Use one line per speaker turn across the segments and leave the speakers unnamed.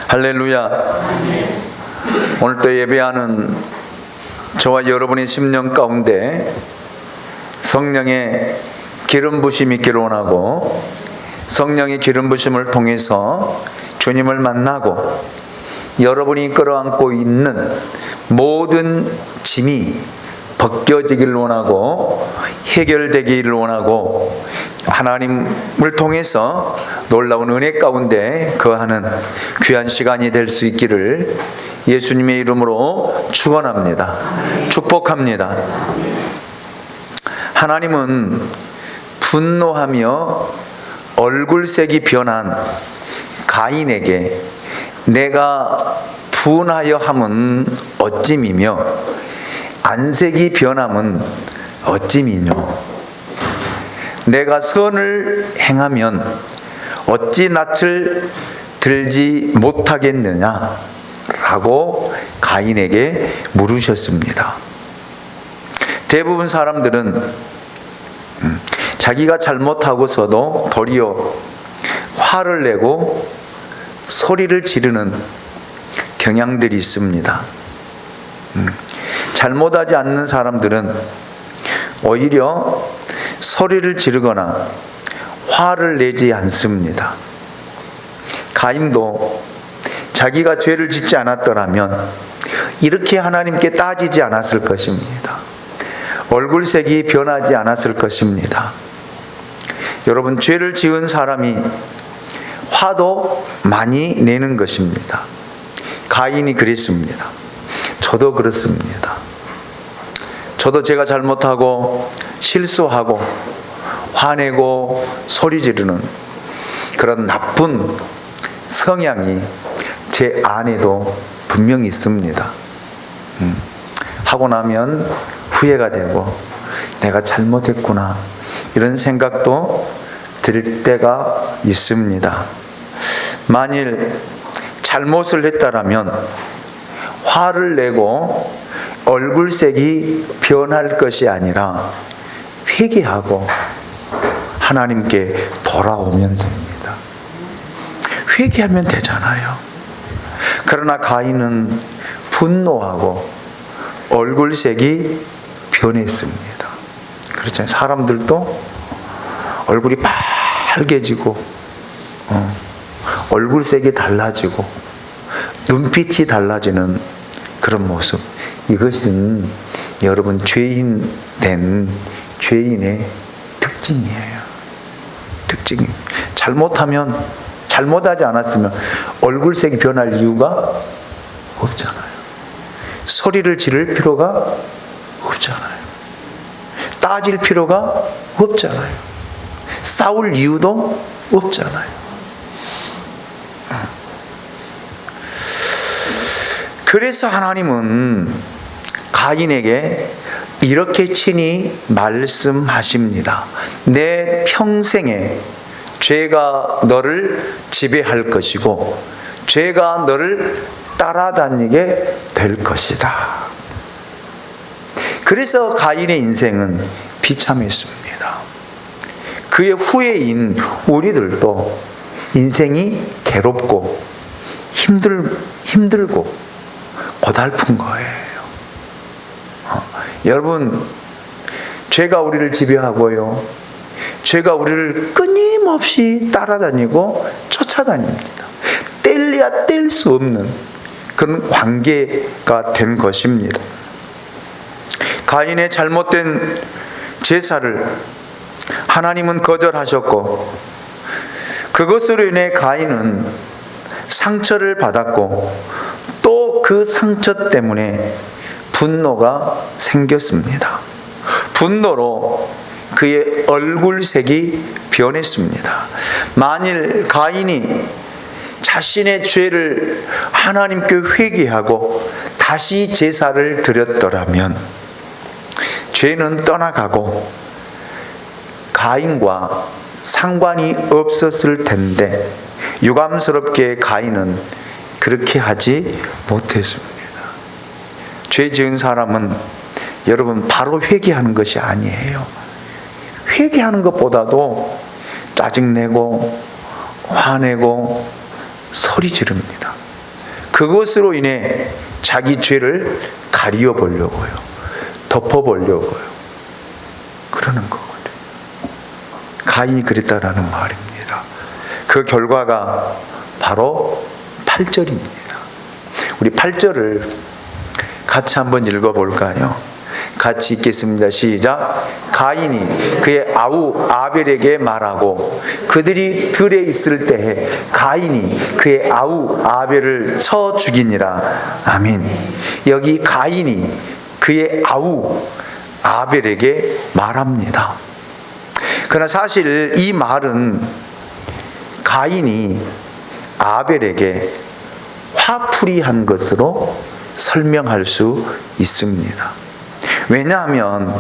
할렐루야. 오늘 또 예배하는 저와 여러분의 심령 가운데 성령의 기름 부심이 있기를 원하고, 성령의 기름 부심을 통해서 주님을 만나고 여러분이 끌어안고 있는 모든 짐이 벗겨지기를 원하고 해결되기를 원하고, 하나님을 통해서 놀라운 은혜 가운데 거하는 귀한 시간이 될 수 있기를 예수님의 이름으로 축원합니다. 축복합니다. 하나님은 분노하며 얼굴색이 변한 가인에게 내가 분하여 함은 어찜이며 안색이 변함은 어찜이뇨. 내가 선을 행하면 어찌 낯을 들지 못하겠느냐 라고 가인에게 물으셨습니다. 대부분 사람들은 자기가 잘못하고서도 도리어 화를 내고 소리를 지르는 경향들이 있습니다. 잘못하지 않는 사람들은 오히려 소리를 지르거나 화를 내지 않습니다. 가인도 자기가 죄를 짓지 않았더라면 이렇게 하나님께 따지지 않았을 것입니다. 얼굴색이 변하지 않았을 것입니다. 여러분, 죄를 지은 사람이 화도 많이 내는 것입니다. 가인이 그랬습니다. 저도 그렇습니다. 저도 제가 잘못하고 실수하고 화내고 소리 지르는 그런 나쁜 성향이 제 안에도 분명히 있습니다. 하고 나면 후회가 되고 내가 잘못했구나 이런 생각도 들 때가 있습니다. 만일 잘못을 했다라면 화를 내고 얼굴색이 변할 것이 아니라 회개하고 하나님께 돌아오면 됩니다. 회개하면 되잖아요. 그러나 가인은 분노하고 얼굴색이 변했습니다. 그렇잖아요. 사람들도 얼굴이 빨개지고 얼굴색이 달라지고 눈빛이 달라지는 그런 모습, 이것은 여러분 죄인 된 죄인의 특징이에요. 특징이 잘못하지 않았으면 얼굴색이 변할 이유가 없잖아요. 소리를 지를 필요가 없잖아요. 따질 필요가 없잖아요. 싸울 이유도 없잖아요. 그래서 하나님은 가인에게 이렇게 친히 말씀하십니다. 내 평생에 죄가 너를 지배할 것이고 죄가 너를 따라다니게 될 것이다. 그래서 가인의 인생은 비참했습니다. 그의 후예인 우리들도 인생이 괴롭고 힘들고 고달픈 거예요. 여러분, 죄가 우리를 지배하고요, 죄가 우리를 끊임없이 따라다니고 쫓아다닙니다. 뗄래야 뗄 수 없는 그런 관계가 된 것입니다. 가인의 잘못된 제사를 하나님은 거절하셨고, 그것으로 인해 가인은 상처를 받았고 또 그 상처 때문에 분노가 생겼습니다. 분노로 그의 얼굴색이 변했습니다. 만일 가인이 자신의 죄를 하나님께 회개하고 다시 제사를 드렸더라면 죄는 떠나가고 가인과 상관이 없었을 텐데, 유감스럽게 가인은 그렇게 하지 못했습니다. 죄 지은 사람은 여러분 바로 회개하는 것이 아니에요. 회개하는 것보다도 짜증내고 화내고 소리 지릅니다. 그것으로 인해 자기 죄를 가리워 보려고요. 덮어 보려고요. 그러는 거거든요. 가인이 그랬다라는 말입니다. 그 결과가 바로 8절입니다. 우리 8절을 같이 한번 읽어볼까요? 같이 읽겠습니다. 시작. 가인이 그의 아우 아벨에게 말하고 그들이 들에 있을 때에 가인이 그의 아우 아벨을 쳐 죽이니라. 아멘. 여기 가인이 그의 아우 아벨에게 말합니다. 그러나 사실 이 말은 가인이 아벨에게 화풀이한 것으로 설명할 수 있습니다. 왜냐하면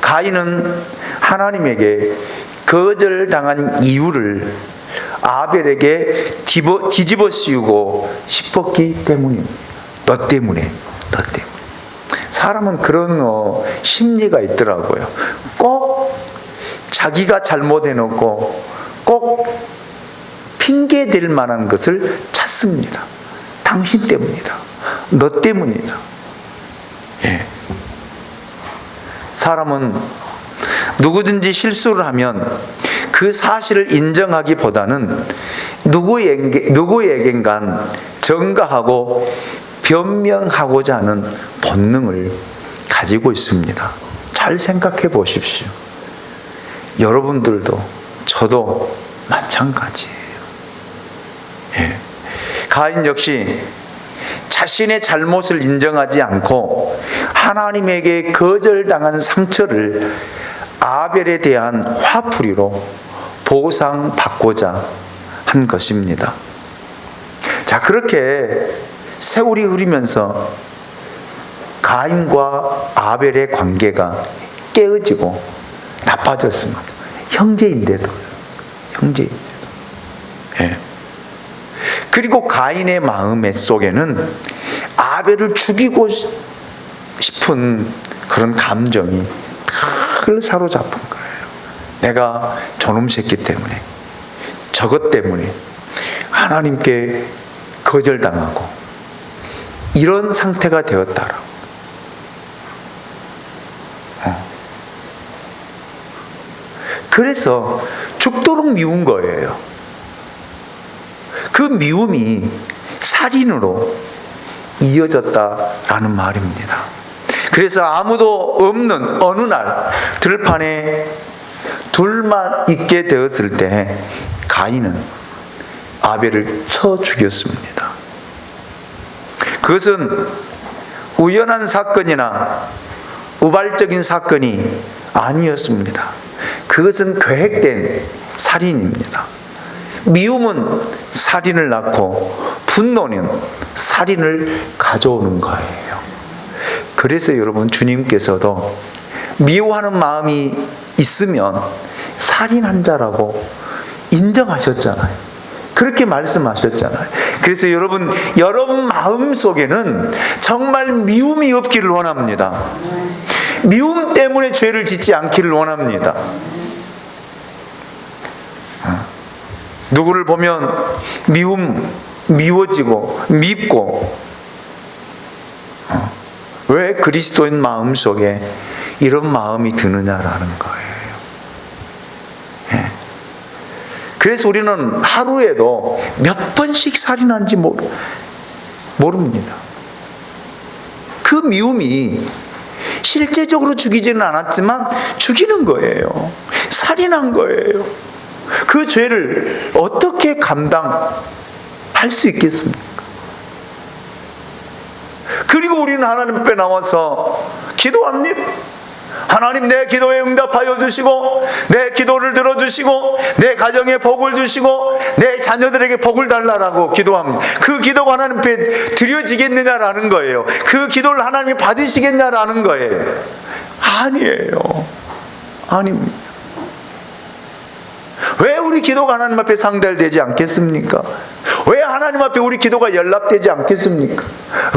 가인은 하나님에게 거절당한 이유를 아벨에게 뒤집어 씌우고 싶었기 때문입니다. 너 때문에. 사람은 그런 심리가 있더라고요. 꼭 자기가 잘못해놓고 꼭 핑계댈 만한 것을 찾습니다. 당신 때문이다. 너 때문이다. 예. 사람은 누구든지 실수를 하면 그 사실을 인정하기보다는 누구에겐간 전가하고 변명하고자 하는 본능을 가지고 있습니다. 잘 생각해 보십시오. 여러분들도 저도 마찬가지예요. 예. 가인 역시 자신의 잘못을 인정하지 않고 하나님에게 거절당한 상처를 아벨에 대한 화풀이로 보상받고자 한 것입니다. 자, 그렇게 세월이 흐르면서 가인과 아벨의 관계가 깨어지고 나빠졌습니다. 형제인데도. 예. 그리고 가인의 마음 속에는 아벨을 죽이고 싶은 그런 감정이 늘 사로잡은 거예요. 내가 저놈 새끼 때문에, 저것 때문에 하나님께 거절당하고 이런 상태가 되었다라고. 그래서 죽도록 미운 거예요. 그 미움이 살인으로 이어졌다라는 말입니다. 그래서 아무도 없는 어느 날 들판에 둘만 있게 되었을 때 가인은 아벨을 쳐 죽였습니다. 그것은 우연한 사건이나 우발적인 사건이 아니었습니다. 그것은 계획된 살인입니다. 미움은 살인을 낳고 분노는 살인을 가져오는 거예요. 그래서 여러분, 주님께서도 미워하는 마음이 있으면 살인한 자라고 인정하셨잖아요. 그렇게 말씀하셨잖아요. 그래서 여러분 마음 속에는 정말 미움이 없기를 원합니다. 미움 때문에 죄를 짓지 않기를 원합니다. 누구를 보면 미워지고 밉고, 왜 그리스도인 마음 속에 이런 마음이 드느냐라는 거예요. 예. 그래서 우리는 하루에도 몇 번씩 살인하는지 모릅니다. 그 미움이 실제적으로 죽이지는 않았지만 죽이는 거예요. 살인한 거예요. 그 죄를 어떻게 감당할 수 있겠습니까? 그리고 우리는 하나님 앞에 나와서 기도합니다. 하나님, 내 기도에 응답하여 주시고 내 기도를 들어주시고 내 가정에 복을 주시고 내 자녀들에게 복을 달라라고 기도합니다. 그 기도가 하나님 앞에 드려지겠느냐라는 거예요. 그 기도를 하나님이 받으시겠냐라는 거예요. 아니에요. 아닙니다. 왜 우리 기도가 하나님 앞에 상달되지 않겠습니까? 왜 하나님 앞에 우리 기도가 연락되지 않겠습니까?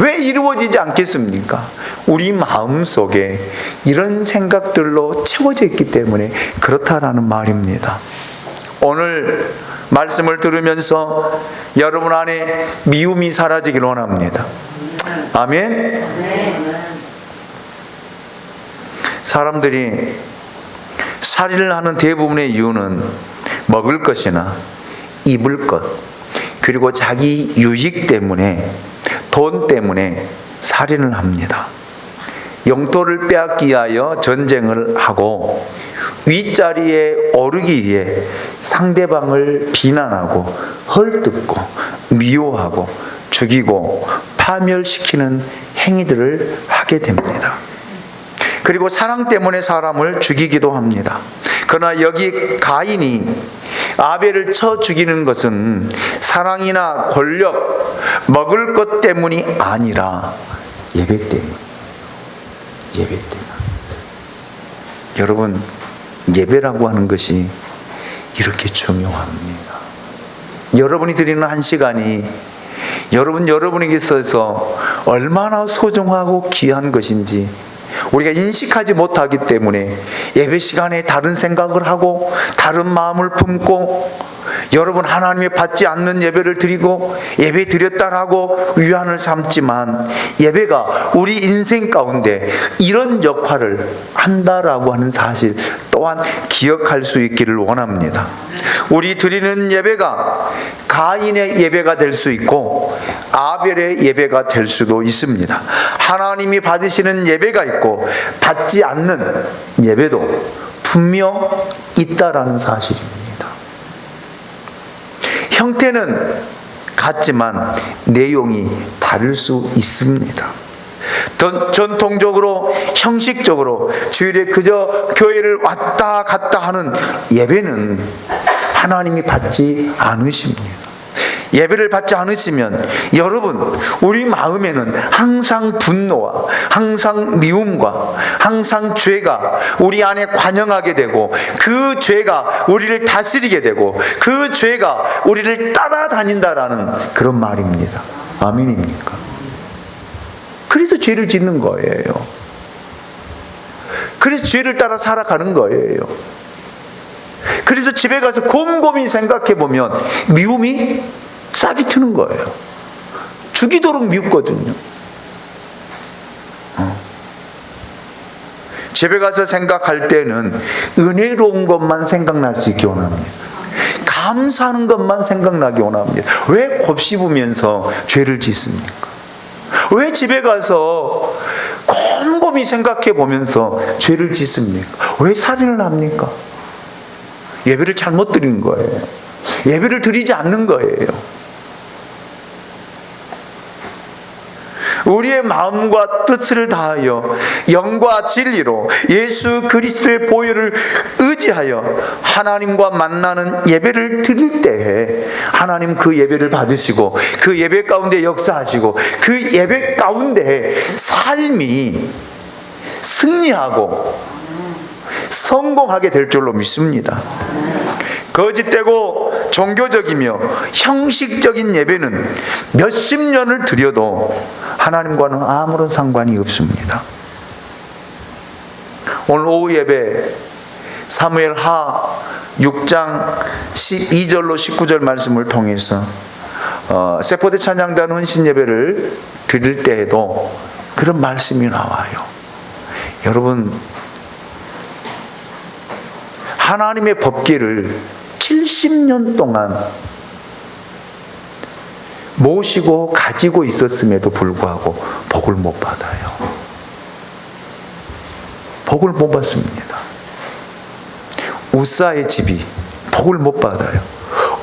왜 이루어지지 않겠습니까? 우리 마음 속에 이런 생각들로 채워져 있기 때문에 그렇다라는 말입니다. 오늘 말씀을 들으면서 여러분 안에 미움이 사라지길 원합니다. 아멘. 사람들이 살인을 하는 대부분의 이유는 먹을 것이나 입을 것, 그리고 자기 유익 때문에, 돈 때문에 살인을 합니다. 영토를 빼앗기 위하여 전쟁을 하고 윗자리에 오르기 위해 상대방을 비난하고 헐뜯고 미워하고 죽이고 파멸시키는 행위들을 하게 됩니다. 그리고 사랑 때문에 사람을 죽이기도 합니다. 그러나 여기 가인이 아벨을 쳐 죽이는 것은 사랑이나 권력, 먹을 것 때문이 아니라 예배 때문. 예배 때문. 여러분, 예배라고 하는 것이 이렇게 중요합니다. 여러분이 드리는 한 시간이 여러분에게 있어서 얼마나 소중하고 귀한 것인지 우리가 인식하지 못하기 때문에 예배 시간에 다른 생각을 하고 다른 마음을 품고 여러분 하나님이 받지 않는 예배를 드리고 예배 드렸다라고 위안을 삼지만 예배가 우리 인생 가운데 이런 역할을 한다라고 하는 사실 또한 기억할 수 있기를 원합니다. 우리 드리는 예배가 가인의 예배가 될 수 있고 아벨의 예배가 될 수도 있습니다. 하나님이 받으시는 예배가 있고 받지 않는 예배도 분명 있다라는 사실입니다. 형태는 같지만 내용이 다를 수 있습니다. 전통적으로 형식적으로 주일에 그저 교회를 왔다 갔다 하는 예배는 하나님이 받지 않으십니다. 예배를 받지 않으시면 여러분 우리 마음에는 항상 분노와 항상 미움과 항상 죄가 우리 안에 관영하게 되고 그 죄가 우리를 다스리게 되고 그 죄가 우리를 따라다닌다라는 그런 말입니다. 아멘입니까? 그래서 죄를 짓는 거예요. 그래서 죄를 따라 살아가는 거예요. 그래서 집에 가서 곰곰이 생각해 보면 미움이 싹이 트는 거예요. 죽이도록 미웠거든요. 집에 가서 생각할 때는 은혜로운 것만 생각날 수 있게 원합니다. 감사하는 것만 생각나게 원합니다. 왜 곱씹으면서 죄를 짓습니까? 왜 집에 가서 곰곰이 생각해 보면서 죄를 짓습니까? 왜 살인을 합니까? 예배를 잘못 드리는 거예요. 예배를 드리지 않는 거예요. 우리의 마음과 뜻을 다하여 영과 진리로 예수 그리스도의 보혈을 의지하여 하나님과 만나는 예배를 드릴 때에 하나님 그 예배를 받으시고 그 예배 가운데 역사하시고 그 예배 가운데 삶이 승리하고 성공하게 될 줄로 믿습니다. 거짓되고 종교적이며 형식적인 예배는 몇십 년을 드려도 하나님과는 아무런 상관이 없습니다. 오늘 오후 예배 사무엘하 6장 12절로 19절 말씀을 통해서 세포대 찬양단 헌신 예배를 드릴 때에도 그런 말씀이 나와요. 여러분, 하나님의 법궤를 70년 동안 모시고 가지고 있었음에도 불구하고 복을 못 받아요. 복을 못 받습니다. 우사의 집이 복을 못 받아요.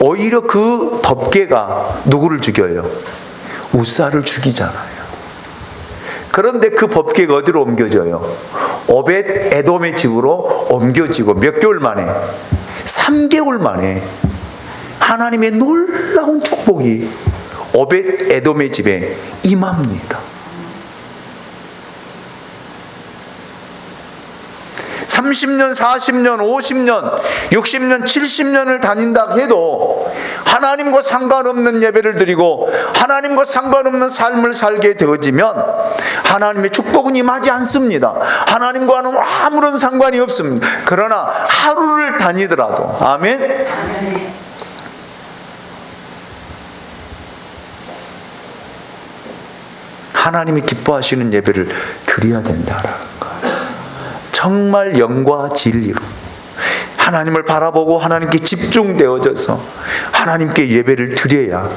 오히려 그 법궤가 누구를 죽여요? 우사를 죽이잖아요. 그런데 그 법궤가 어디로 옮겨져요? 오벳 에돔의 집으로 옮겨지고 몇 개월 만에? 3개월 만에 하나님의 놀라운 축복이 오벳 에돔의 집에 임합니다. 30년, 40년, 50년, 60년, 70년을 다닌다 해도 하나님과 상관없는 예배를 드리고 하나님과 상관없는 삶을 살게 되어지면 하나님의 축복은 임하지 않습니다. 하나님과는 아무런 상관이 없습니다. 그러나 하루를 다니더라도 아멘. 하나님이 기뻐하시는 예배를 드려야 된다라는 거예요. 정말 영과 진리로 하나님을 바라보고 하나님께 집중되어져서 하나님께 예배를 드려야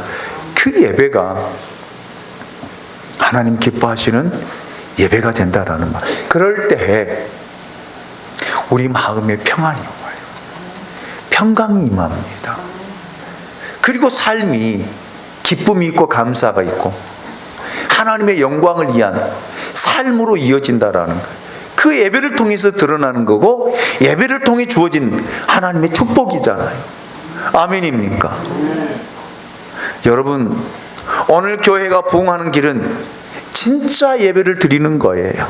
그 예배가 하나님 기뻐하시는 예배가 된다라는 말. 그럴 때 우리 마음에 평안이 와요. 평강이 임합니다. 그리고 삶이 기쁨이 있고 감사가 있고 하나님의 영광을 위한 삶으로 이어진다라는 거예요. 그 예배를 통해서 드러나는 거고 예배를 통해 주어진 하나님의 축복이잖아요. 아멘입니까? 여러분, 오늘 교회가 부흥하는 길은 진짜 예배를 드리는 거예요.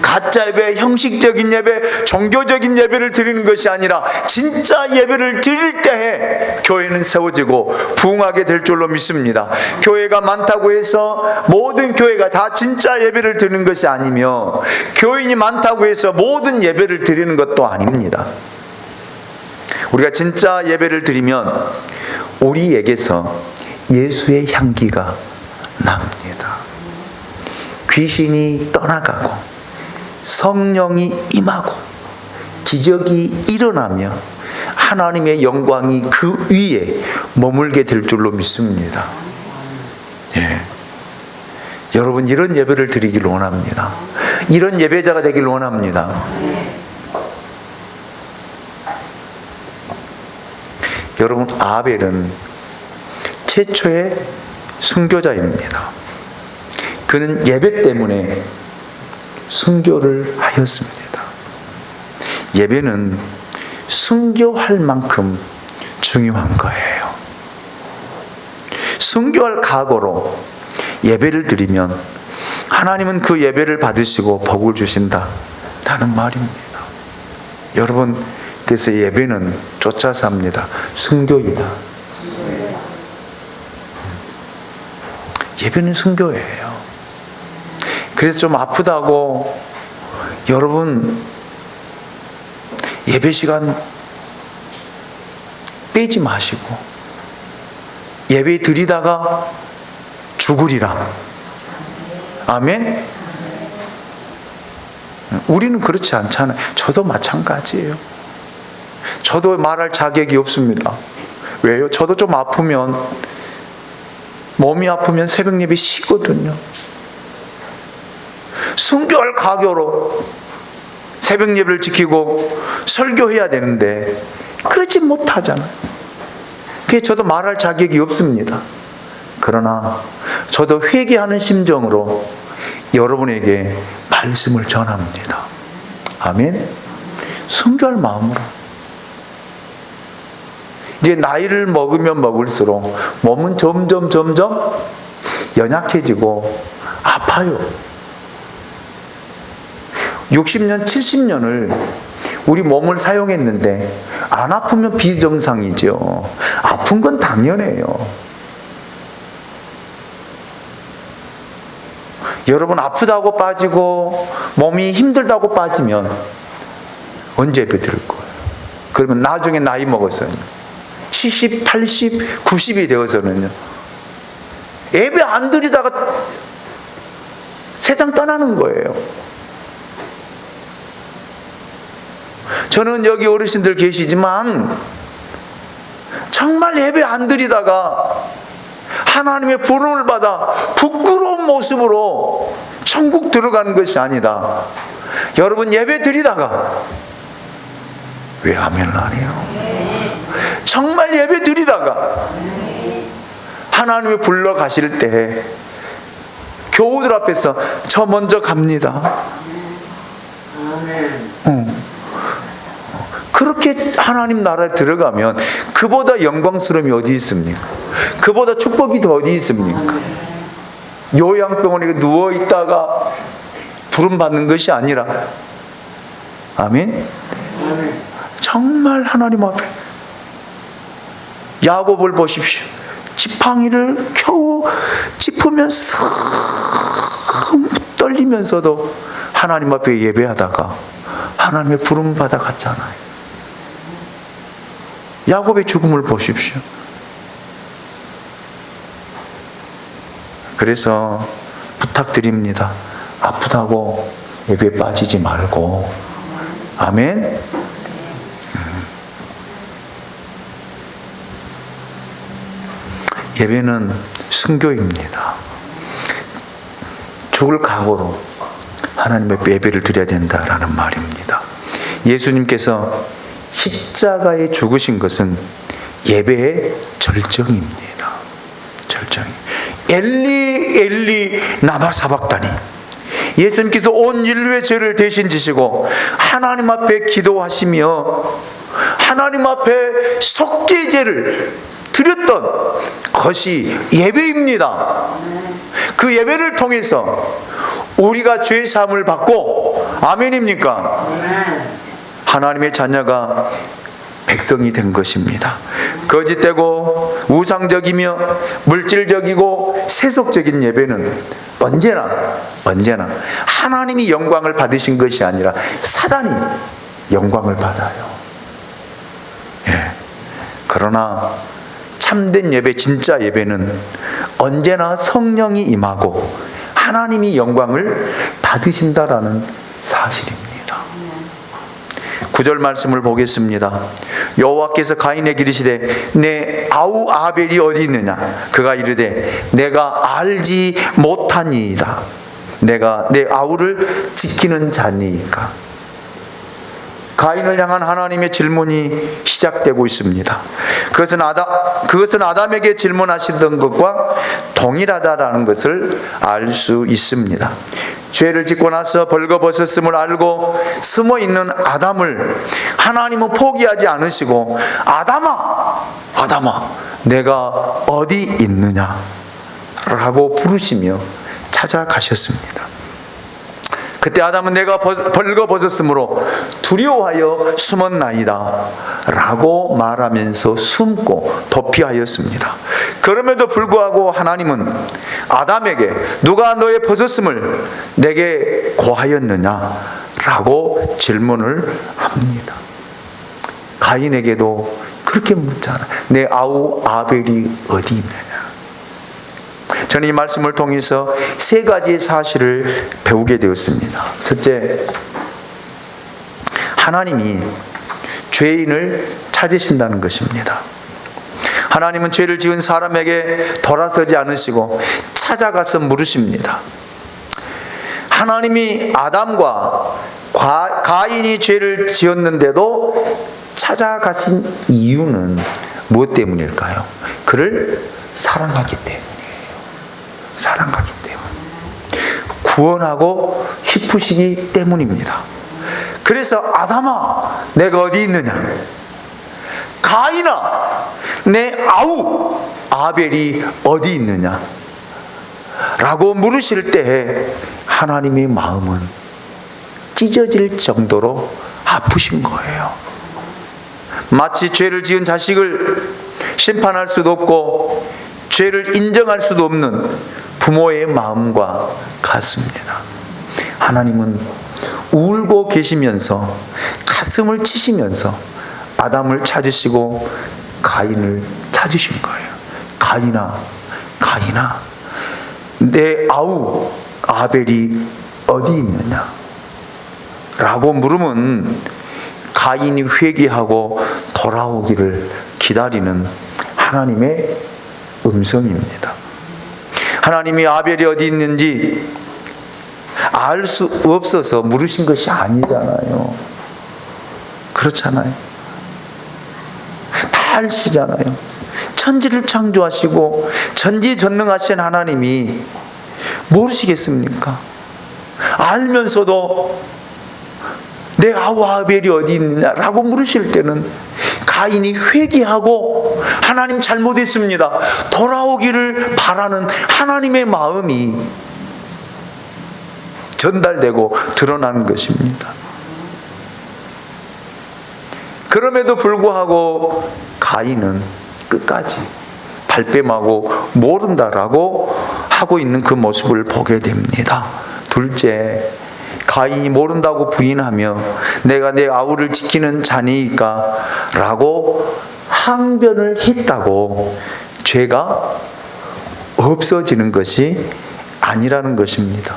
가짜 예배, 형식적인 예배, 종교적인 예배를 드리는 것이 아니라 진짜 예배를 드릴 때에 교회는 세워지고 부흥하게 될 줄로 믿습니다. 교회가 많다고 해서 모든 교회가 다 진짜 예배를 드리는 것이 아니며 교인이 많다고 해서 모든 예배를 드리는 것도 아닙니다. 우리가 진짜 예배를 드리면 우리에게서 예수의 향기가 납니다. 귀신이 떠나가고 성령이 임하고 기적이 일어나며 하나님의 영광이 그 위에 머물게 될 줄로 믿습니다. 예. 여러분, 이런 예배를 드리길 원합니다. 이런 예배자가 되길 원합니다. 여러분, 아벨은 최초의 순교자입니다. 그는 예배 때문에 순교를 하였습니다. 예배는 순교할 만큼 중요한 거예요. 순교할 각오로 예배를 드리면 하나님은 그 예배를 받으시고 복을 주신다라는 말입니다. 여러분, 그래서 예배는 쫓아서 합니다. 순교이다. 예배는 순교예요. 그래서 좀 아프다고 여러분 예배 시간 빼지 마시고 예배 드리다가 죽으리라. 아멘? 우리는 그렇지 않잖아요. 저도 마찬가지예요. 저도 말할 자격이 없습니다. 왜요? 저도 좀 아프면, 몸이 아프면 새벽 예배 쉬거든요. 순교할 각오로 새벽 예배를 지키고 설교해야 되는데 그러지 못하잖아요. 그게 저도 말할 자격이 없습니다. 그러나 저도 회개하는 심정으로 여러분에게 말씀을 전합니다. 아멘. 순교할 마음으로. 이제 나이를 먹으면 먹을수록 몸은 점점 연약해지고 아파요. 60년, 70년을 우리 몸을 사용했는데 안 아프면 비정상이죠. 아픈 건 당연해요. 여러분, 아프다고 빠지고 몸이 힘들다고 빠지면 언제 예배 드릴 거예요? 그러면 나중에 나이 먹었어요. 70, 80, 90이 되어서는요. 예배 안 드리다가 세상 떠나는 거예요. 저는 여기 어르신들 계시지만 정말 예배 안 드리다가 하나님의 부름을 받아 부끄러운 모습으로 천국 들어가는 것이 아니다. 여러분, 예배 드리다가 왜 아멘을 안 해요? 정말 예배 드리다가 하나님이 불러 가실 때 교우들 앞에서 저 먼저 갑니다. 그렇게 하나님 나라에 들어가면 그보다 영광스러움이 어디 있습니까? 그보다 축복이 더 어디 있습니까? 요양병원에 누워 있다가 부름 받는 것이 아니라, 아멘? 정말 하나님 앞에 야곱을 보십시오. 지팡이를 겨우 짚으면서 떨리면서도 하나님 앞에 예배하다가 하나님의 부름 받아 갔잖아요. 야곱의 죽음을 보십시오. 부탁드립니다. 아프다고 예배 빠지지 말고. 아멘. 예배는 순교입니다. 죽을 각오로 하나님의 예배를 드려야 된다라는 말입니다. 예수님께서 십자가에 죽으신 것은 예배의 절정입니다. 절정. 엘리 엘리 라마 사박다니. 예수님께서 온 인류의 죄를 대신 지시고 하나님 앞에 기도하시며 하나님 앞에 속죄제를 드렸던 것이 예배입니다. 그 예배를 통해서 우리가 죄 사함을 받고, 아멘입니까? 하나님의 자녀가 백성이 된 것입니다. 거짓되고 우상적이며 물질적이고 세속적인 예배는 언제나 하나님이 영광을 받으신 것이 아니라 사단이 영광을 받아요. 예. 그러나 참된 예배, 진짜 예배는 언제나 성령이 임하고 하나님이 영광을 받으신다라는 사실입니다. 9절 말씀을 보겠습니다. 여호와께서 가인에게 이르시되 내 아우 아벨이 어디 있느냐? 그가 이르되 내가 알지 못하니이다. 내가 내 아우를 지키는 자니이까. 가인을 향한 하나님의 질문이 시작되고 있습니다. 그것은 아담에게 질문하시던 것과 동일하다라는 것을 알 수 있습니다. 죄를 짓고 나서 벌거벗었음을 알고 숨어있는 아담을 하나님은 포기하지 않으시고 아담아 내가 어디 있느냐 라고 부르시며 찾아가셨습니다. 그때 아담은 내가 벌거벗었으므로 두려워하여 숨었나이다 라고 말하면서 숨고 도피하였습니다. 그럼에도 불구하고 하나님은 아담에게 누가 너의 벗었음을 내게 고하였느냐 라고 질문을 합니다. 가인에게도 그렇게 묻잖아. 내 아우 아벨이 어디 있느냐. 저는 이 말씀을 통해서 세 가지의 사실을 배우게 되었습니다. 첫째, 하나님이 죄인을 찾으신다는 것입니다. 하나님은 죄를 지은 사람에게 돌아서지 않으시고 찾아가서 물으십니다. 하나님이 아담과 가인이 죄를 지었는데도 찾아가신 이유는 무엇 때문일까요? 그를 사랑하기 때문이에요. 사랑하기 때문. 구원하고 싶으시기 때문입니다. 그래서 아담아 내가 어디 있느냐? 가인아 내 아우 아벨이 어디 있느냐? 라고 물으실 때에 하나님의 마음은 찢어질 정도로 아프신 거예요. 마치 죄를 지은 자식을 심판할 수도 없고 죄를 인정할 수도 없는 부모의 마음과 같습니다. 하나님은 울고 계시면서 가슴을 치시면서 아담을 찾으시고 가인을 찾으신 거예요. 가인아 내 아우 아벨이 어디 있느냐? 라고 물으면 가인이 회개하고 돌아오기를 기다리는 하나님의 음성입니다. 하나님이 아벨이 어디 있는지 알 수 없어서 물으신 것이 아니잖아요. 그렇잖아요. 다 아시잖아요. 천지를 창조하시고 전지전능하신 하나님이 모르시겠습니까? 알면서도 내 아우 아벨이 어디 있느냐라고 물으실 때는 가인이 회개하고 하나님 잘못했습니다 돌아오기를 바라는 하나님의 마음이 전달되고 드러난 것입니다. 그럼에도 불구하고 가인은 끝까지 발뺌하고 모른다라고 하고 있는 그 모습을 보게 됩니다. 둘째, 가인이 모른다고 부인하며 내가 내 아우를 지키는 자니까 라고 항변을 했다고 죄가 없어지는 것이 아니라는 것입니다.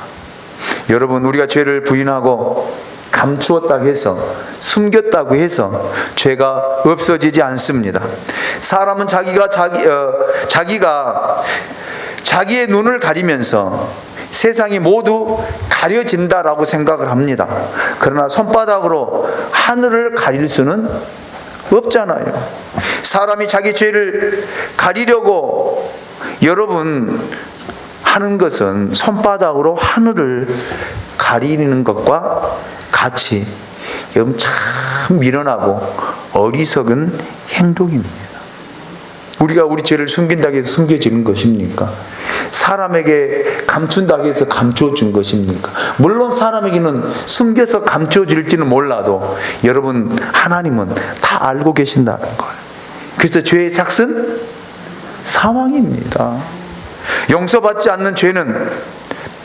여러분, 우리가 죄를 부인하고 감추었다고 해서, 숨겼다고 해서 죄가 없어지지 않습니다. 사람은 자기가 자기의 눈을 가리면서 세상이 모두 가려진다라고 생각을 합니다. 그러나 손바닥으로 하늘을 가릴 수는 없잖아요. 사람이 자기 죄를 가리려고 여러분 하는 것은 손바닥으로 하늘을 가리는 것과 같이 여러분 참 미련하고 어리석은 행동입니다. 우리가 우리 죄를 숨긴다고 해서 숨겨지는 것입니까? 사람에게 감춘다고 해서 감춰준 것입니까? 물론 사람에게는 숨겨서 감춰질지는 몰라도 여러분, 하나님은 다 알고 계신다는 거예요. 그래서 죄의 삭은 사망입니다. 용서받지 않는 죄는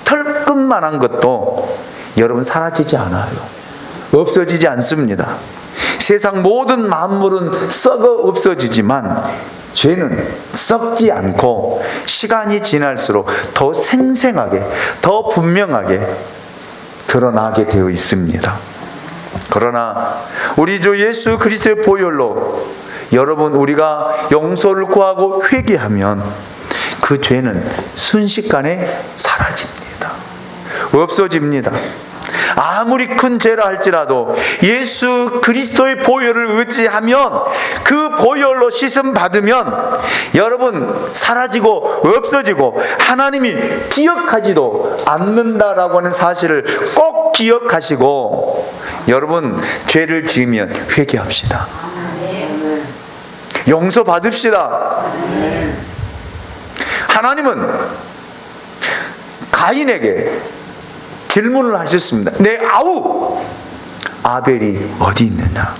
털끝만한 것도 여러분 사라지지 않아요. 없어지지 않습니다. 세상 모든 만물은 썩어 없어지지만 죄는 썩지 않고 시간이 지날수록 더 생생하게, 더 분명하게 드러나게 되어 있습니다. 그러나 우리 주 예수 그리스도의 보혈로 여러분, 우리가 용서를 구하고 회개하면 그 죄는 순식간에 사라집니다. 없어집니다. 아무리 큰 죄라 할지라도 예수 그리스도의 보혈을 의지하면, 그 보혈로 씻음 받으면 여러분 사라지고 없어지고 하나님이 기억하지도 않는다라고 하는 사실을 꼭 기억하시고, 여러분 죄를 지으면 회개합시다. 용서 받읍시다. 하나님은 가인에게 질문을 하셨습니다. 내 아우 아벨이 어디 있느냐?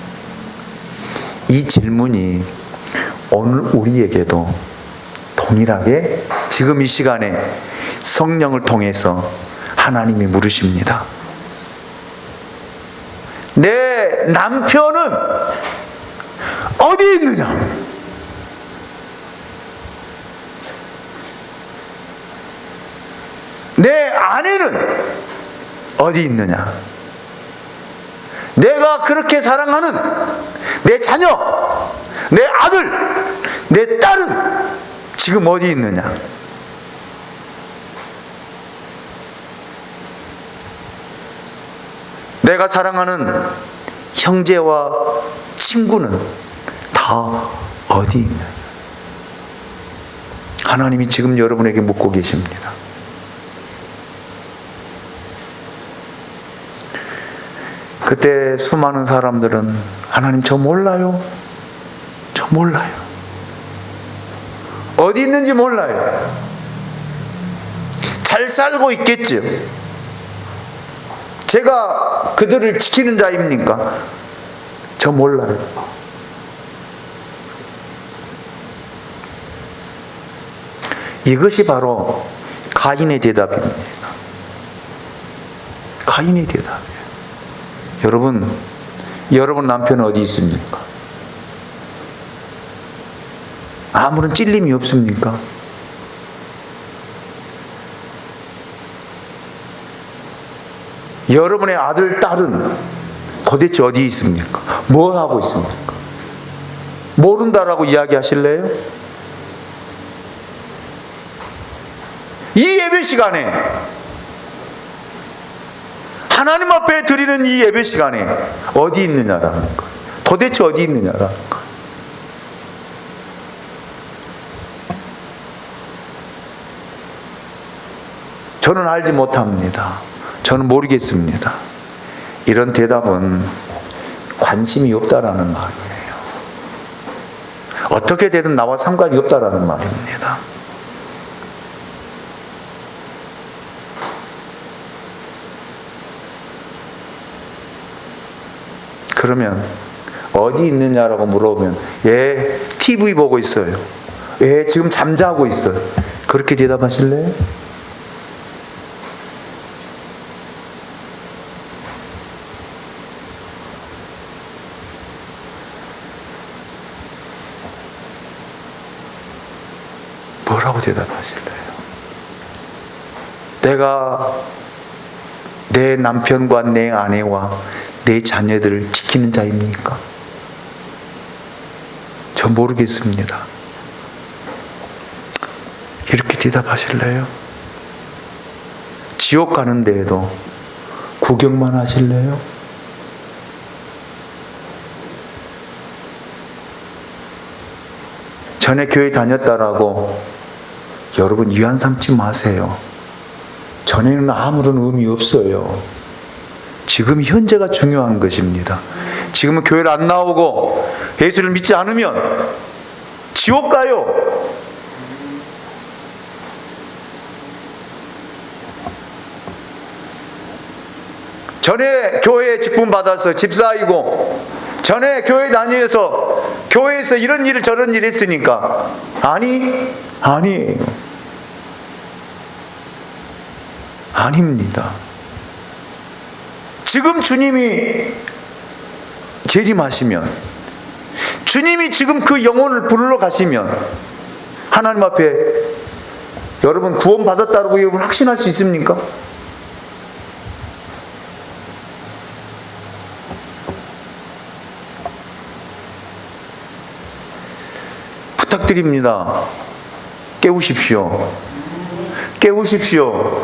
이 질문이 오늘 우리에게도 동일하게 지금 이 시간에 성령을 통해서 하나님이 물으십니다. 내 남편은 어디 있느냐? 내 아내는 어디 있느냐? 내가 그렇게 사랑하는 내 자녀, 내 아들, 내 딸은 지금 어디 있느냐? 내가 사랑하는 형제와 친구는 다 어디 있느냐? 하나님이 지금 여러분에게 묻고 계십니다. 그때 수많은 사람들은 하나님 저 몰라요. 저 몰라요. 어디 있는지 몰라요. 잘 살고 있겠죠. 제가 그들을 지키는 자입니까? 저 몰라요. 이것이 바로 가인의 대답입니다. 가인의 대답이에요. 여러분 남편은 어디 있습니까? 아무런 찔림이 없습니까? 여러분의 아들, 딸은 도대체 어디 있습니까? 뭐 하고 있습니까? 모른다라고 이야기하실래요? 이 예배 시간에, 하나님 앞에 드리는 이 예배 시간에 어디 있느냐라는 거예요. 도대체 어디 있느냐라는 거예요. 저는 알지 못합니다. 저는 모르겠습니다. 이런 대답은 관심이 없다라는 말이에요. 어떻게 되든 나와 상관이 없다라는 말입니다. 그러면 어디 있느냐라고 물어보면 TV 보고 있어요. 지금 잠자고 있어요. 그렇게 대답하실래요? 뭐라고 대답하실래요? 내가 내 남편과 내 아내와 내 자녀들을 지키는 자입니까? 저 모르겠습니다. 이렇게 대답하실래요? 지옥 가는 데에도 구경만 하실래요? 전에 교회 다녔다라고 여러분 위안 삼지 마세요. 전에는 아무런 의미 없어요. 지금 현재가 중요한 것입니다. 지금은 교회를 안 나오고 예수를 믿지 않으면 지옥 가요. 전에 교회에 직분 받아서 집사이고, 전에 교회 다니면서 교회에서 이런 일 저런 일 했으니까 아니에요. 아닙니다. 지금 주님이 재림하시면, 주님이 지금 그 영혼을 부르러 가시면 하나님 앞에 여러분 구원 받았다고 여러분 확신할 수 있습니까? 부탁드립니다. 깨우십시오. 깨우십시오.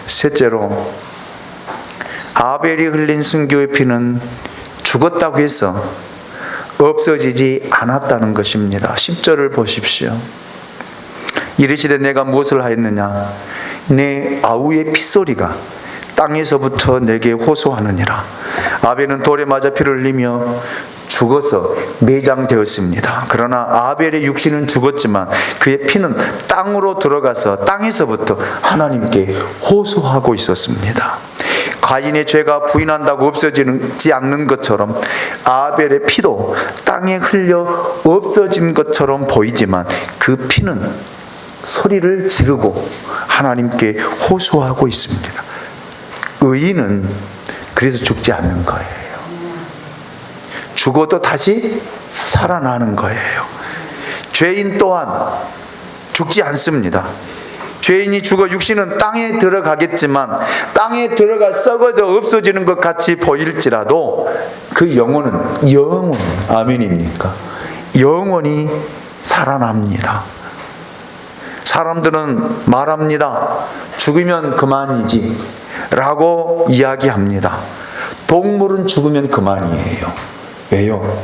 셋째로, 아벨이 흘린 순교의 피는 죽었다고 해서 없어지지 않았다는 것입니다. 10절을 보십시오. 이르시되 내가 무엇을 하였느냐? 내 아우의 핏소리가 땅에서부터 내게 호소하느니라. 아벨은 돌에 맞아 피를 흘리며 죽어서 매장되었습니다. 그러나 아벨의 육신은 죽었지만 그의 피는 땅으로 들어가서 땅에서부터 하나님께 호소하고 있었습니다. 가인의 죄가 부인한다고 없어지지 않는 것처럼 아벨의 피도 땅에 흘려 없어진 것처럼 보이지만 그 피는 소리를 지르고 하나님께 호소하고 있습니다. 의인은 그래서 죽지 않는 거예요. 죽어도 다시 살아나는 거예요. 죄인 또한 죽지 않습니다. 죄인이 죽어 육신은 땅에 들어가겠지만 땅에 들어가 썩어져 없어지는 것 같이 보일지라도 그 영혼은 영원히, 아멘입니까? 영원히 살아납니다. 사람들은 말합니다. 죽으면 그만이지 라고 이야기합니다. 동물은 죽으면 그만이에요. 왜요?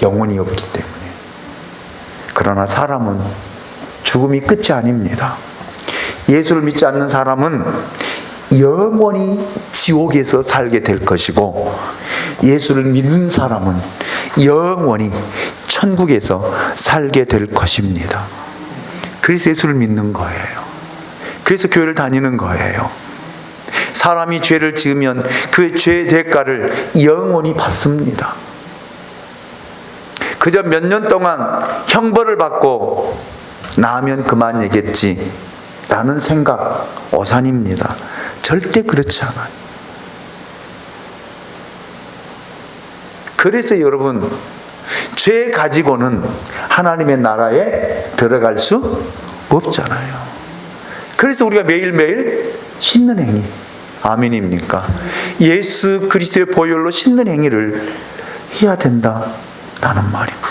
영혼이 없기 때문에. 그러나 사람은 죽음이 끝이 아닙니다. 예수를 믿지 않는 사람은 영원히 지옥에서 살게 될 것이고, 예수를 믿는 사람은 영원히 천국에서 살게 될 것입니다. 그래서 예수를 믿는 거예요. 그래서 교회를 다니는 거예요. 사람이 죄를 지으면 그 죄의 대가를 영원히 받습니다. 그저 몇 년 동안 형벌을 받고 나면 그만이겠지 라는 생각 오산입니다. 절대 그렇지 않아요. 그래서 여러분, 죄 가지고는 하나님의 나라에 들어갈 수 없잖아요. 그래서 우리가 매일매일 씻는 행위, 아멘입니까? 예수 그리스도의 보혈로 씻는 행위를 해야 된다라는 말입니다.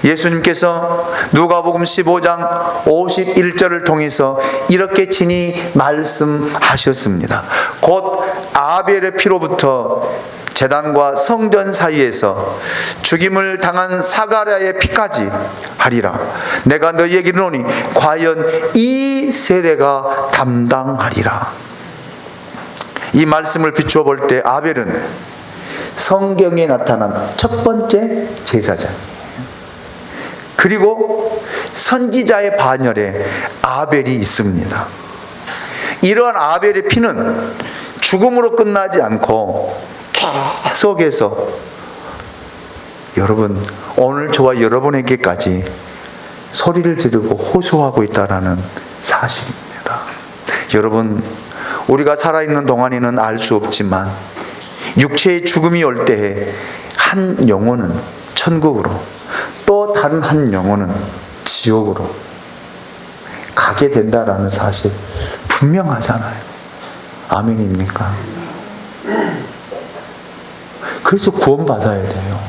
예수님께서 누가복음 15장 51절을 통해서 이렇게 친히 말씀하셨습니다. 곧 아벨의 피로부터 제단과 성전 사이에서 죽임을 당한 사가랴의 피까지 하리라. 내가 너희에게 이르노니 과연 이 세대가 담당하리라. 이 말씀을 비추어 볼 때 아벨은 성경에 나타난 첫 번째 제사장이에요. 그리고 선지자의 반열에 아벨이 있습니다. 이러한 아벨의 피는 죽음으로 끝나지 않고 계속해서 여러분, 오늘 저와 여러분에게까지 소리를 지르고 호소하고 있다는 사실입니다. 여러분, 우리가 살아있는 동안에는 알 수 없지만 육체의 죽음이 올 때에 한 영혼은 천국으로, 또 다른 한 영혼은 지옥으로 가게 된다라는 사실 분명하잖아요. 아멘입니까? 그래서 구원받아야 돼요.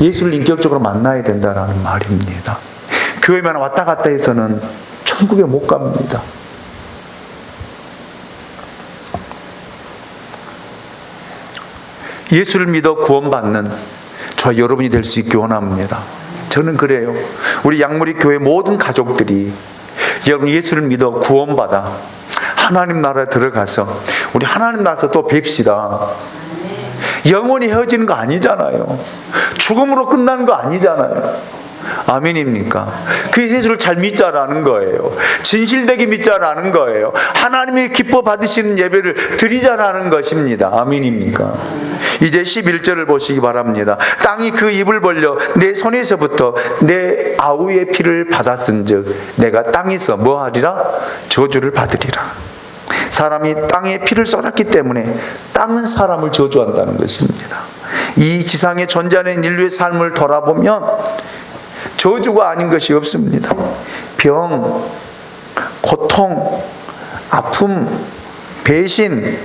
예수를 인격적으로 만나야 된다라는 말입니다. 교회만 왔다 갔다 해서는 천국에 못 갑니다. 예수를 믿어 구원받는 저와 여러분이 될 수 있기 원합니다. 저는 그래요. 우리 양무리 교회 모든 가족들이 여러분 예수를 믿어 구원받아 하나님 나라에 들어가서 우리 하나님 나라에서 또 뵙시다. 영원히 헤어지는 거 아니잖아요. 죽음으로 끝나는 거 아니잖아요. 아멘입니까? 그 예수를 잘 믿자라는 거예요. 진실되게 믿자라는 거예요. 하나님이 기뻐 받으시는 예배를 드리자라는 것입니다. 아멘입니까? 이제 11절을 보시기 바랍니다. 땅이 그 입을 벌려 내 손에서부터 내 아우의 피를 받았은즉 내가 땅에서 뭐하리라? 저주를 받으리라. 사람이 땅에 피를 쏟았기 때문에 땅은 사람을 저주한다는 것입니다. 이 지상에 존재하는 인류의 삶을 돌아보면 저주가 아닌 것이 없습니다. 병, 고통, 아픔, 배신,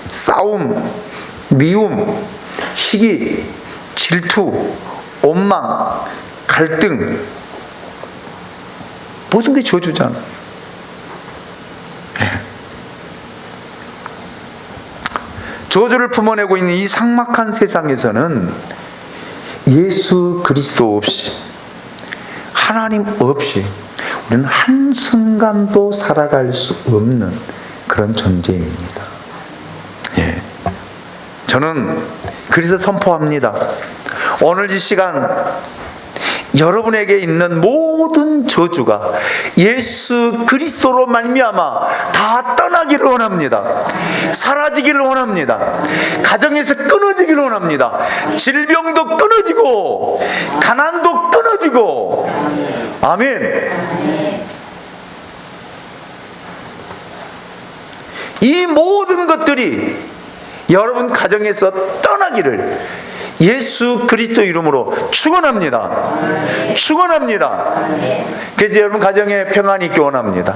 싸움, 미움, 시기, 질투, 원망, 갈등, 모든 게 저주잖아. 저주를 품어내고 있는 이 삭막한 세상에서는 예수 그리스도 없이, 하나님 없이 우리는 한순간도 살아갈 수 없는 그런 존재입니다. 예. 저는 그래서 선포합니다. 오늘 이 시간 여러분에게 있는 모든 저주가 예수 그리스도로 말미암아 다 떠나기를 원합니다. 사라지기를 원합니다. 가정에서 끊어지기를 원합니다. 질병도 끊어지고 가난도 끊어지고. 아멘. 이 모든 것들이 여러분 가정에서 떠나기를 예수 그리스도 이름으로 축원합니다. 축원합니다. 그래서 여러분 가정에 평안이 있기 원합니다.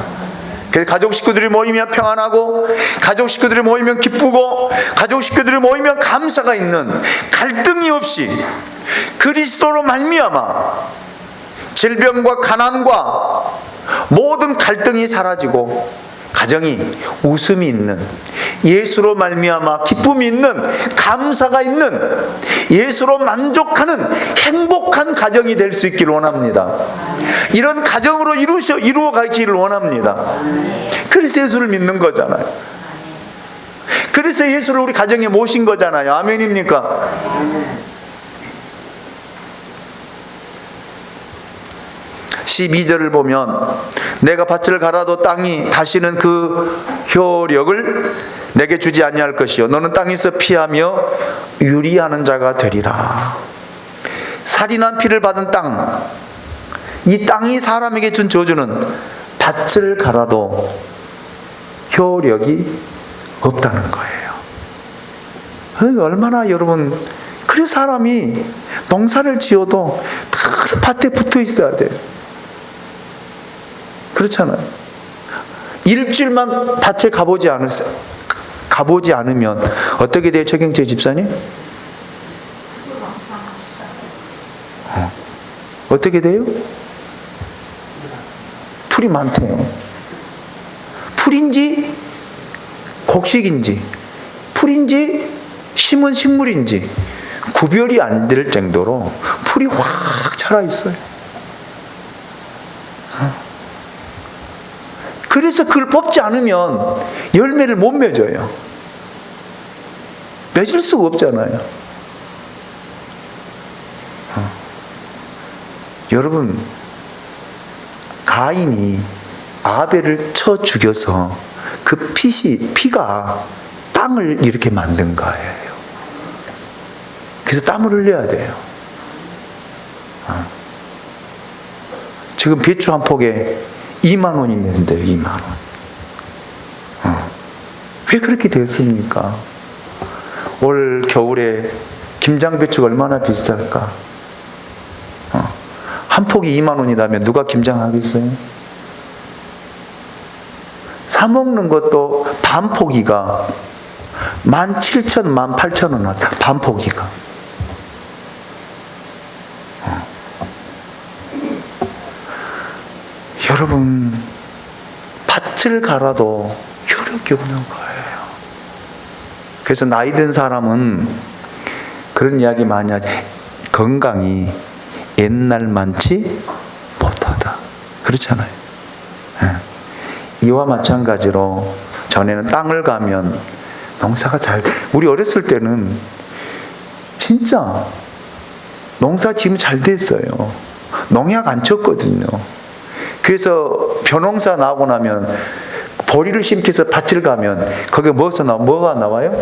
그래서 가족 식구들이 모이면 평안하고, 가족 식구들이 모이면 기쁘고, 가족 식구들이 모이면 감사가 있는, 갈등이 없이 그리스도로 말미암아 질병과 가난과 모든 갈등이 사라지고 가정이 웃음이 있는, 예수로 말미암아 기쁨이 있는, 감사가 있는, 예수로 만족하는 행복한 가정이 될 수 있기를 원합니다. 이런 가정으로 이루어 가기를 원합니다. 그래서 예수를 믿는 거잖아요. 그래서 예수를 우리 가정에 모신 거잖아요. 아멘입니까? 12절을 보면 내가 밭을 갈아도 땅이 다시는 그 효력을 내게 주지 아니할 것이요 너는 땅에서 피하며 유리하는 자가 되리라. 살인한 피를 받은 땅, 이 땅이 사람에게 준 저주는 밭을 갈아도 효력이 없다는 거예요. 얼마나 여러분, 그래서 사람이 농사를 지어도 다 밭에 붙어 있어야 돼요. 그렇잖아요. 일주일만 밭에 가보지 않으면 어떻게 돼요, 최경재 집사님? 어떻게 돼요? 풀이 많대요. 풀인지 곡식인지, 풀인지 심은 식물인지 구별이 안 될 정도로 풀이 확 자라 있어요. 그래서 그걸 뽑지 않으면 열매를 못 맺어요. 맺을 수가 없잖아요. 여러분, 가인이 아벨을 쳐 죽여서 그 피가 땅을 이렇게 만든 거예요. 그래서 땀을 흘려야 돼요. 지금 배추 한 폭에 2만 원이 있는데요. 2만 원. 왜 그렇게 됐습니까? 올 겨울에 김장배추가 얼마나 비쌀까? 한 폭이 2만 원이라면 누가 김장하겠어요? 사 먹는 것도 반 포기가 17,000원, 18,000원 왔다. 반 포기가. 여러분, 밭을 갈아도 효력이 없는 거예요. 그래서 나이 든 사람은 그런 이야기 많이 하지. 건강이 옛날만치 못하다. 그렇잖아요. 이와 마찬가지로 전에는 땅을 가면 농사가 우리 어렸을 때는 진짜 농사 지으면 잘 됐어요. 농약 안 쳤거든요. 그래서 벼농사 나오고 나면 보리를 심기해서 밭을 가면 거기에 뭐가 나와요?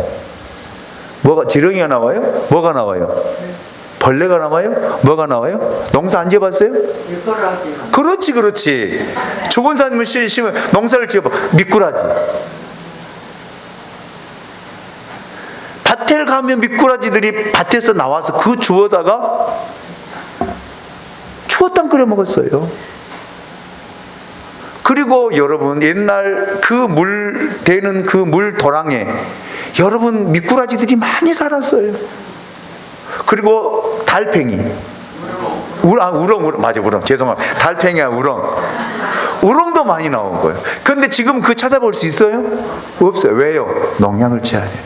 지렁이가 나와요? 뭐가 나와요? 벌레가 나와요? 뭐가 나와요? 농사 안 지어봤어요? 그렇지. 죽은 사람을 심으면 농사를 지어봐. 미꾸라지. 밭에 가면 미꾸라지들이 밭에서 나와서 그 주워다가 추어탕 끓여 먹었어요. 그리고 여러분, 옛날 그 물 대는 그 물 도랑에 여러분 미꾸라지들이 많이 살았어요. 그리고 달팽이, 우렁, 맞아, 우렁. 죄송합니다. 달팽이야, 우렁도 많이 나온 거예요. 그런데 지금 찾아볼 수 있어요? 없어요. 왜요? 농약을 쳐야 돼요.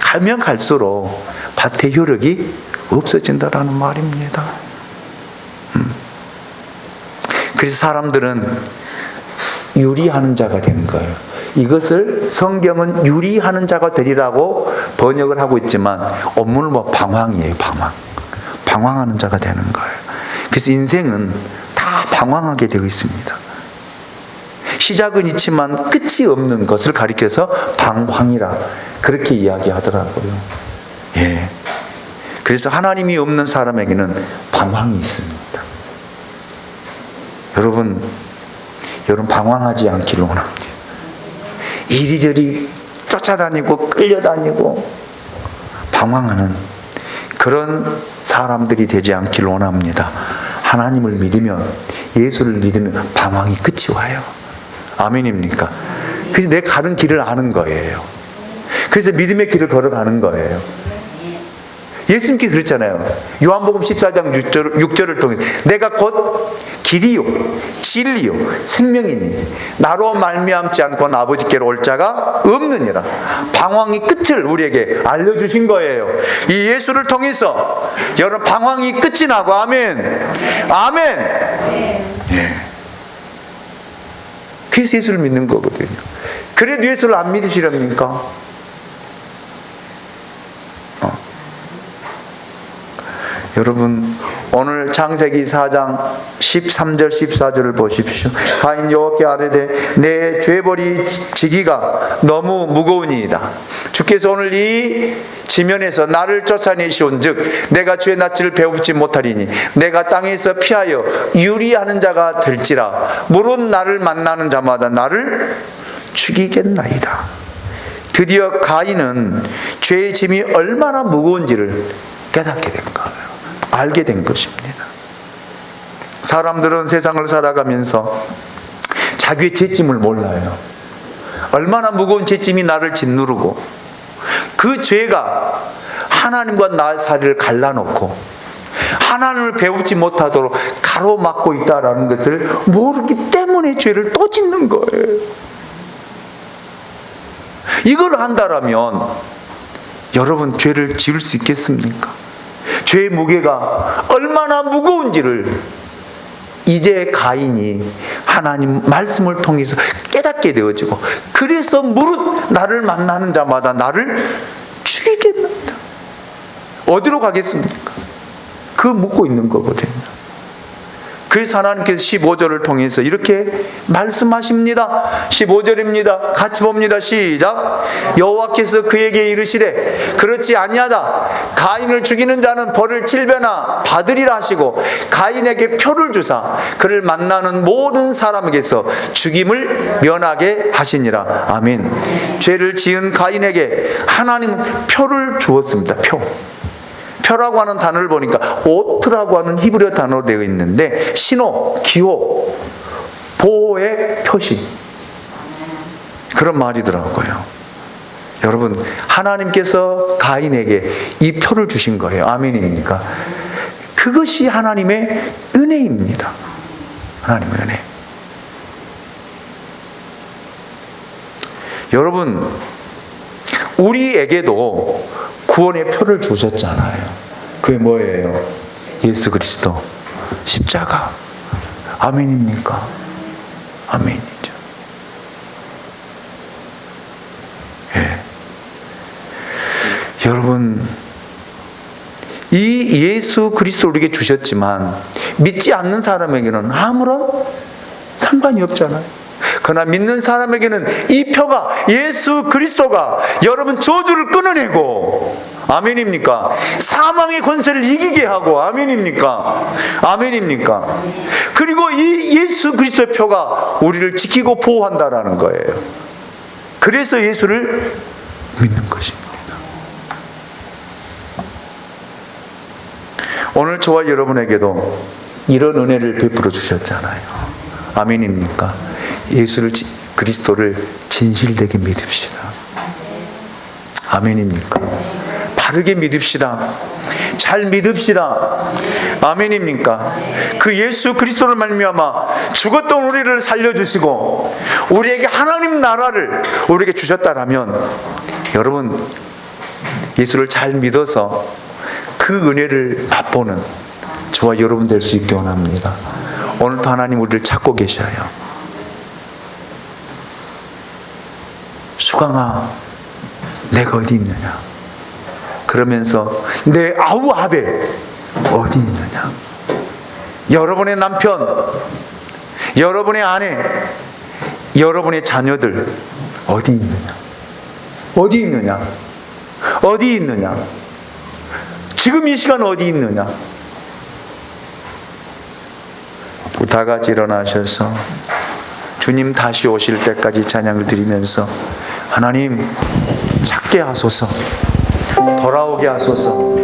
가면 갈수록 밭의 효력이 없어진다라는 말입니다. 그래서 사람들은 유리하는 자가 되는 거예요. 이것을 성경은 유리하는 자가 되리라고 번역을 하고 있지만 원문은 방황이에요. 방황하는 자가 되는 거예요. 그래서 인생은 다 방황하게 되어 있습니다. 시작은 있지만 끝이 없는 것을 가리켜서 방황이라 그렇게 이야기하더라고요. 예. 그래서 하나님이 없는 사람에게는 방황이 있습니다. 여러분 방황하지 않기를 원합니다. 이리저리 쫓아다니고 끌려다니고 방황하는 그런 사람들이 되지 않기를 원합니다. 하나님을 믿으면, 예수를 믿으면 방황이 끝이 와요. 아멘입니까? 그래서 내 가는 길을 아는 거예요. 그래서 믿음의 길을 걸어가는 거예요. 예수님께 그랬잖아요. 요한복음 14장 6절을 통해 내가 곧 길이요 진리요 생명이니 나로 말미암지 않고는 아버지께로 올 자가 없느니라. 방황의 끝을 우리에게 알려주신 거예요. 이 예수를 통해서 여러분 방황이 끝이 나고 아멘. 예. 그래서 예수를 믿는 거거든요. 그래도 예수를 안 믿으시렵니까? 여러분, 오늘 창세기 4장 13절 14절을 보십시오. 가인 여호와께 아뢰되 내 죄벌이 지기가 너무 무거우니이다. 주께서 오늘 이 지면에서 나를 쫓아내시온즉 내가 주의 낯을 배웁지 못하리니 내가 땅에서 피하여 유리하는 자가 될지라 무릇 나를 만나는 자마다 나를 죽이겠나이다. 드디어 가인은 죄의 짐이 얼마나 무거운지를 깨닫게 된 거예요. 알게 된 것입니다. 사람들은 세상을 살아가면서 자기의 죄짐을 몰라요. 얼마나 무거운 죄짐이 나를 짓누르고 그 죄가 하나님과 나의 사이를 갈라놓고 하나님을 배우지 못하도록 가로막고 있다는 것을 모르기 때문에 죄를 또 짓는 거예요. 이걸 한다라면 여러분 죄를 지을 수 있겠습니까? 죄의 무게가 얼마나 무거운지를 이제 가인이 하나님 말씀을 통해서 깨닫게 되어지고 그래서 무릇 나를 만나는 자마다 나를 죽이겠는다. 어디로 가겠습니까? 그 묻고 있는 거거든요. 그래서 하나님께서 15절을 통해서 이렇게 말씀하십니다. 15절입니다. 같이 봅니다. 시작. 여호와께서 그에게 이르시되 그렇지 아니하다. 가인을 죽이는 자는 벌을 7배나 받으리라 하시고 가인에게 표를 주사 그를 만나는 모든 사람에게서 죽임을 면하게 하시니라. 아멘. 죄를 지은 가인에게 하나님은 표를 주었습니다. 표라고 하는 단어를 보니까 오트라고 하는 히브리어 단어로 되어 있는데, 신호, 기호, 보호의 표시, 그런 말이더라고요. 여러분, 하나님께서 가인에게 이 표를 주신 거예요. 아멘입니까? 그것이 하나님의 은혜입니다. 하나님의 은혜. 여러분, 우리에게도 구원의 표를 주셨잖아요. 그게 뭐예요? 예수 그리스도 십자가. 아멘입니까? 아멘이죠. 예. 여러분, 이 예수 그리스도를 우리에게 주셨지만 믿지 않는 사람에게는 아무런 상관이 없잖아요. 그러나 믿는 사람에게는 이 표가, 예수 그리스도가 여러분 저주를 끊어내고, 아멘입니까? 사망의 권세를 이기게 하고, 아멘입니까? 아멘입니까? 그리고 이 예수 그리스도의 표가 우리를 지키고 보호한다라는 거예요. 그래서 예수를 믿는 것입니다. 오늘 저와 여러분에게도 이런 은혜를 베풀어 주셨잖아요. 아멘입니까? 예수를, 그리스도를 진실되게 믿읍시다. 아멘입니까? 바르게 믿읍시다. 잘 믿읍시다. 아멘입니까? 그 예수 그리스도를 말미암아 죽었던 우리를 살려주시고 우리에게 하나님 나라를 우리에게 주셨다라면, 여러분, 예수를 잘 믿어서 그 은혜를 맛보는 저와 여러분 될 수 있게 원합니다. 오늘도 하나님 우리를 찾고 계셔요. 수강아, 내가 어디 있느냐? 그러면서 내 아우 아벨 어디 있느냐? 여러분의 남편, 여러분의 아내, 여러분의 자녀들 어디 있느냐? 어디 있느냐? 어디 있느냐? 지금 이 시간 어디 있느냐? 다 같이 일어나셔서 주님 다시 오실 때까지 찬양을 드리면서, 하나님 찾게 하소서, 돌아오게 하소서.